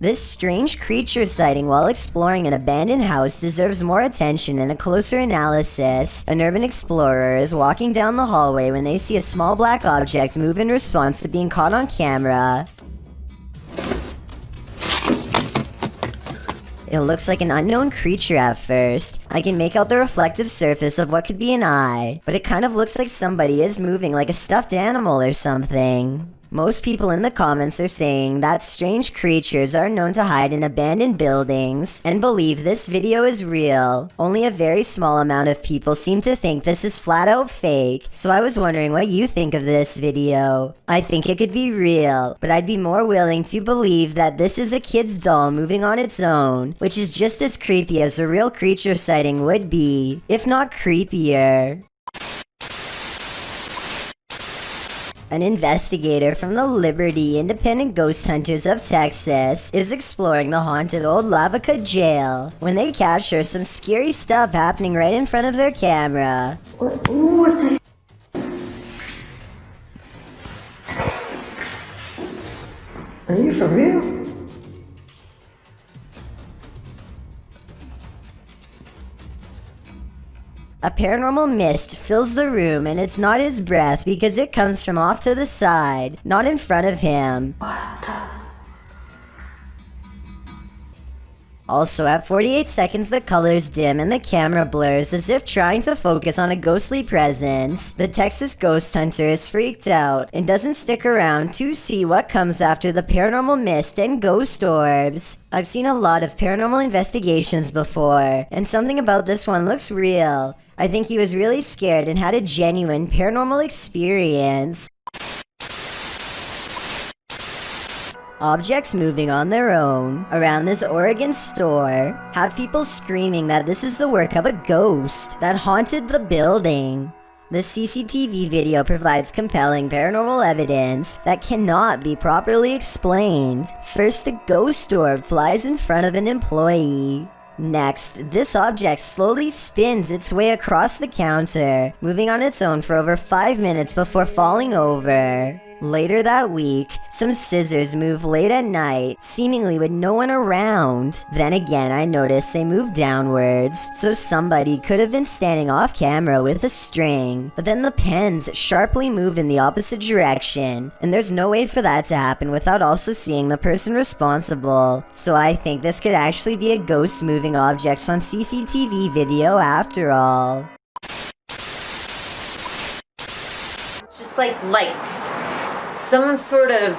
This strange creature sighting while exploring an abandoned house deserves more attention and a closer analysis. An urban explorer is walking down the hallway when they see a small black object move in response to being caught on camera. It looks like an unknown creature at first. I can make out the reflective surface of what could be an eye, but it kind of looks like somebody is moving like a stuffed animal or something. Most people in the comments are saying that strange creatures are known to hide in abandoned buildings and believe this video is real. Only a very small amount of people seem to think this is flat out fake, so I was wondering what you think of this video. I think it could be real, but I'd be more willing to believe that this is a kid's doll moving on its own, which is just as creepy as a real creature sighting would be, if not creepier. An investigator from the Liberty Independent Ghost Hunters of Texas is exploring the haunted old Lavaca jail when they capture some scary stuff happening right in front of their camera. Are you for real? A paranormal mist fills the room, and it's not his breath because it comes from off to the side, not in front of him. Also, at 48 seconds, the colors dim and the camera blurs as if trying to focus on a ghostly presence. The Texas ghost hunter is freaked out and doesn't stick around to see what comes after the paranormal mist and ghost orbs. I've seen a lot of paranormal investigations before, and something about this one looks real. I think he was really scared and had a genuine paranormal experience. Objects moving on their own around this Oregon store have people screaming that this is the work of a ghost that haunted the building. The CCTV video provides compelling paranormal evidence that cannot be properly explained. First, a ghost orb flies in front of an employee. Next, this object slowly spins its way across the counter, moving on its own for over 5 minutes before falling over. Later that week, some scissors move late at night, seemingly with no one around. Then again, I noticed they move downwards, so somebody could have been standing off camera with a string. But then the pens sharply move in the opposite direction, and there's no way for that to happen without also seeing the person responsible. So I think this could actually be a ghost moving objects on CCTV video after all. Just like lights. Some sort of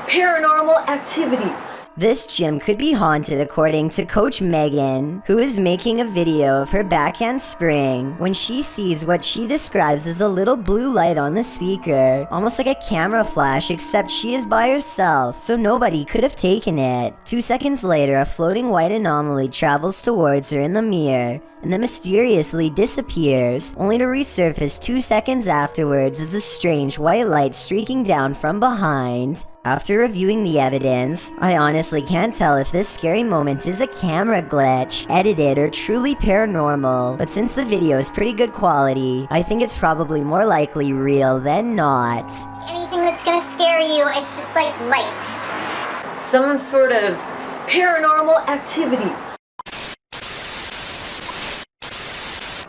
paranormal activity. This gym could be haunted according to Coach Megan, who is making a video of her backhand spring when she sees what she describes as a little blue light on the speaker, almost like a camera flash, except she is by herself, so nobody could have taken it. 2 seconds later, a floating white anomaly travels towards her in the mirror, and then mysteriously disappears, only to resurface 2 seconds afterwards as a strange white light streaking down from behind. After reviewing the evidence, I honestly can't tell if this scary moment is a camera glitch, edited, or truly paranormal, but since the video is pretty good quality, I think it's probably more likely real than not. Anything that's gonna scare you is just like lights. Some sort of paranormal activity.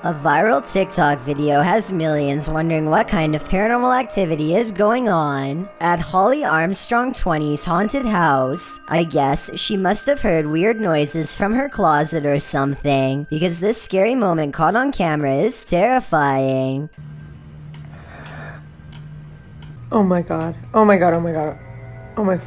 A viral TikTok video has millions wondering what kind of paranormal activity is going on at Holly Armstrong 20's haunted house. I guess she must have heard weird noises from her closet or something, because this scary moment caught on camera is terrifying. Oh my god. Oh my god, oh my god. Oh my...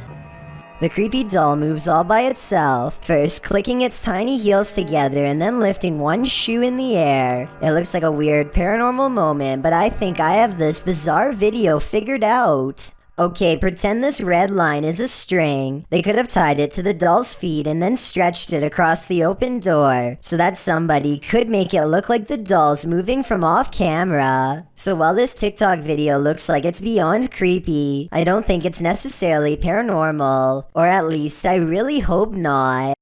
The creepy doll moves all by itself, first clicking its tiny heels together and then lifting one shoe in the air. It looks like a weird paranormal moment, but I think I have this bizarre video figured out. Okay, pretend this red line is a string. They could have tied it to the doll's feet and then stretched it across the open door, so that somebody could make it look like the doll's moving from off camera. So while this TikTok video looks like it's beyond creepy, I don't think it's necessarily paranormal. Or at least I really hope not.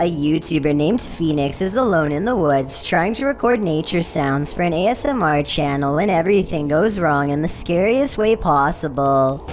A YouTuber named Phoenix is alone in the woods trying to record nature sounds for an ASMR channel when everything goes wrong in the scariest way possible.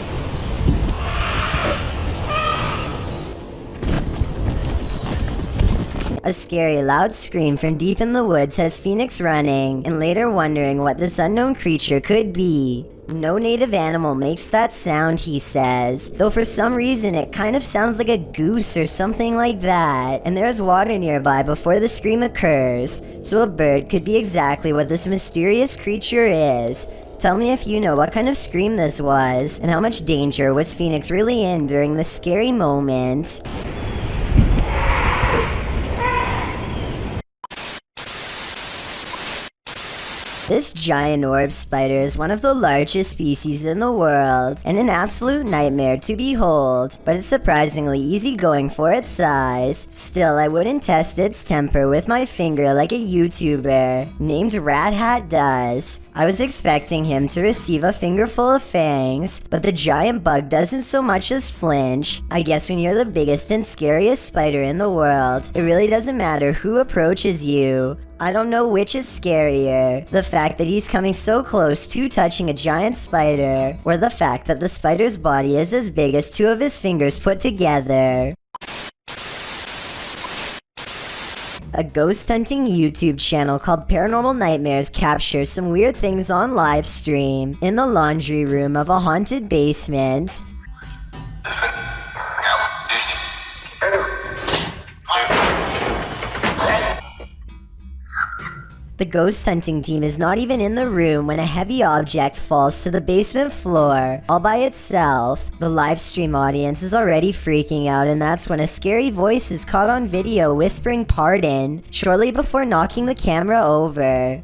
A scary loud scream from deep in the woods has Phoenix running, and later wondering what this unknown creature could be. No native animal makes that sound, he says, though for some reason it kind of sounds like a goose or something like that, and there's water nearby before the scream occurs, so a bird could be exactly what this mysterious creature is. Tell me if you know what kind of scream this was, and how much danger was Phoenix really in during this scary moment. This giant orb spider is one of the largest species in the world, and an absolute nightmare to behold, but it's surprisingly easygoing for its size. Still, I wouldn't test its temper with my finger like a YouTuber named Rat Hat does. I was expecting him to receive a fingerful of fangs, but the giant bug doesn't so much as flinch. I guess when you're the biggest and scariest spider in the world, it really doesn't matter who approaches you. I don't know which is scarier, the fact that he's coming so close to touching a giant spider, or the fact that the spider's body is as big as two of his fingers put together. A ghost hunting YouTube channel called Paranormal Nightmares captures some weird things on live stream in the laundry room of a haunted basement. The ghost hunting team is not even in the room when a heavy object falls to the basement floor all by itself. The live stream audience is already freaking out, and that's when a scary voice is caught on video whispering "pardon" shortly before knocking the camera over.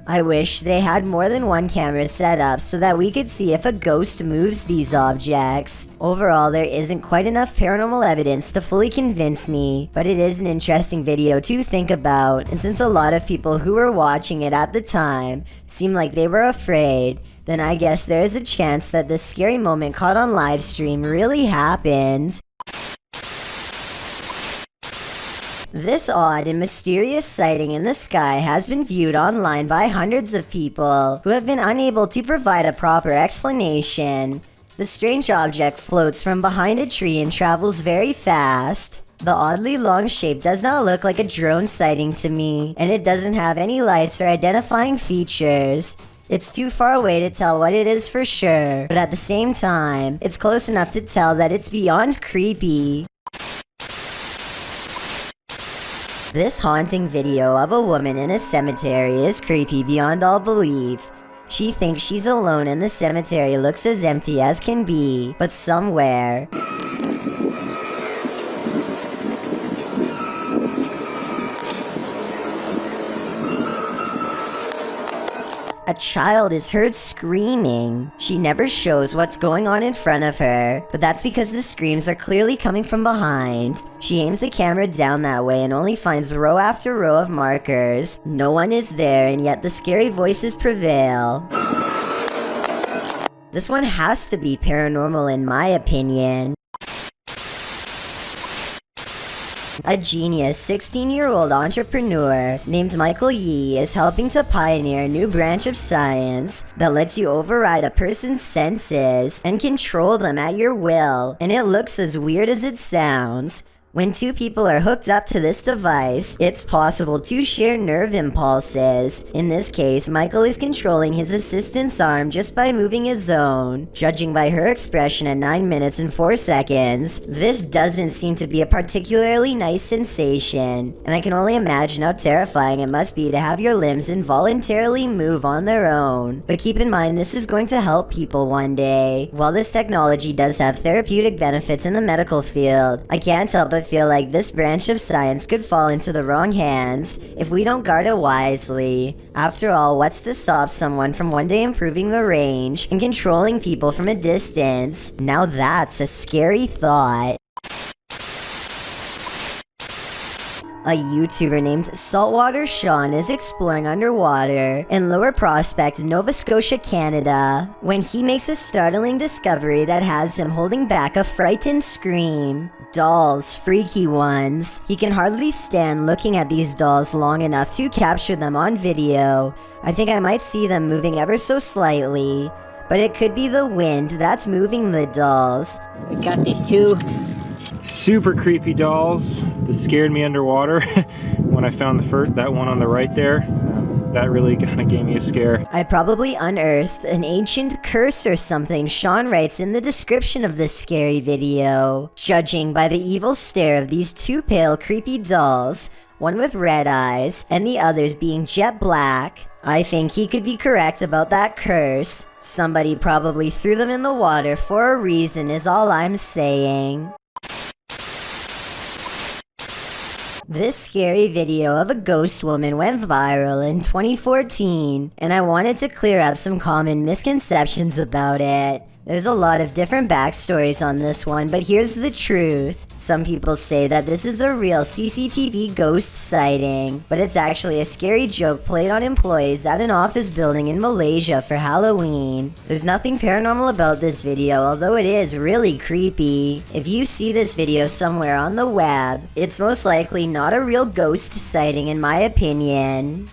I wish they had more than one camera set up so that we could see if a ghost moves these objects. Overall, there isn't quite enough paranormal evidence to fully convince me, but it is an interesting video to think about, and since a lot of people who were watching it at the time seemed like they were afraid, then I guess there is a chance that this scary moment caught on live stream really happened. This odd and mysterious sighting in the sky has been viewed online by hundreds of people who have been unable to provide a proper explanation. The strange object floats from behind a tree and travels very fast. The oddly long shape does not look like a drone sighting to me, and it doesn't have any lights or identifying features. It's too far away to tell what it is for sure, but at the same time, it's close enough to tell that it's beyond creepy. This haunting video of a woman in a cemetery is creepy beyond all belief. She thinks she's alone and the cemetery looks as empty as can be, but somewhere a child is heard screaming. She never shows what's going on in front of her, but that's because the screams are clearly coming from behind. She aims the camera down that way and only finds row after row of markers. No one is there, and yet the scary voices prevail. This one has to be paranormal in my opinion. A genius 16-year-old entrepreneur named Michael Yee is helping to pioneer a new branch of science that lets you override a person's senses and control them at your will, and it looks as weird as it sounds. When two people are hooked up to this device, it's possible to share nerve impulses. In this case, Michael is controlling his assistant's arm just by moving his own. Judging by her expression at 9 minutes and 4 seconds, this doesn't seem to be a particularly nice sensation, and I can only imagine how terrifying it must be to have your limbs involuntarily move on their own. But keep in mind, this is going to help people one day. While this technology does have therapeutic benefits in the medical field, I can't help but feel like this branch of science could fall into the wrong hands if we don't guard it wisely. After all, what's to stop someone from one day improving the range and controlling people from a distance? Now that's a scary thought. A YouTuber named Saltwater Sean is exploring underwater in Lower Prospect, Nova Scotia, Canada, when he makes a startling discovery that has him holding back a frightened scream. Dolls, freaky ones. He can hardly stand looking at these dolls long enough to capture them on video. I think I might see them moving ever so slightly. But it could be the wind that's moving the dolls. We got these two super creepy dolls that scared me underwater when I found that one on the right there. That really kind of gave me a scare. I probably unearthed an ancient curse or something, Sean writes in the description of this scary video. Judging by the evil stare of these two pale, creepy dolls, one with red eyes and the others being jet black, I think he could be correct about that curse. Somebody probably threw them in the water for a reason is all I'm saying. This scary video of a ghost woman went viral in 2014, and I wanted to clear up some common misconceptions about it. There's a lot of different backstories on this one, but here's the truth. Some people say that this is a real CCTV ghost sighting, but it's actually a scary joke played on employees at an office building in Malaysia for Halloween. There's nothing paranormal about this video, although it is really creepy. If you see this video somewhere on the web, it's most likely not a real ghost sighting in my opinion.